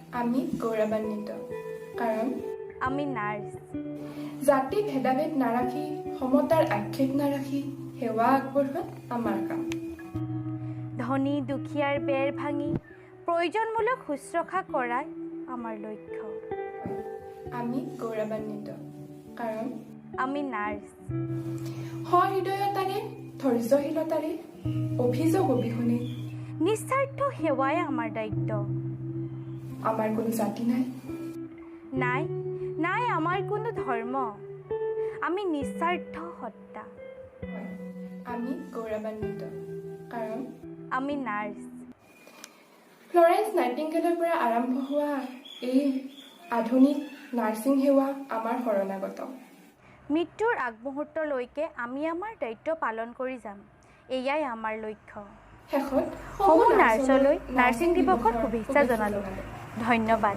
আমি গৌৰৱান্বিত কাৰণ আমি নাৰ্ছ। জাতি ভেদাভেদ নাৰাখি সমতাৰ আক্ষেপ নাৰাখি সেৱা আগবঢ়োৱা আমাৰ কাম। ধনী দুখীয়াৰ বেৰ ভাঙি প্ৰয়োজনমূলক শুশ্ৰূষা কৰাই আমাৰ লক্ষ্য। আমি গৌৰৱান্বিত কাৰণ আমি নাৰ্ছ। সহৃদয়তাৰে ধৈৰ্যশীলতাৰে অভিযোগ অবিহনে নিস্বাৰ্থ সেৱাই আমাৰ দায়িত্ব। আমাৰ কোনো জাতি নাই, নাই নাই আমাৰ কোনো ধৰ্ম। আমি নিস্বাৰ্থ সত্তা। আমি গৌৰৱান্বিত কাৰণ আমি নাৰ্ছ। ফ্লৰেন্স নাইটিংগেলৰ পৰা আৰম্ভ হোৱা এই আধুনিক নাৰ্ছিং সেৱা আমাৰ শৰণাগত। মৃত্যুৰ আগমুহূৰ্তলৈকে আমি আমাৰ দায়িত্ব পালন কৰি যাম, এয়াই আমাৰ লক্ষ্য। শেষত সমূহ নাৰ্ছলৈ নাৰ্ছিং দিৱসৰ শুভেচ্ছা জনালোঁ। ধন্যবাদ।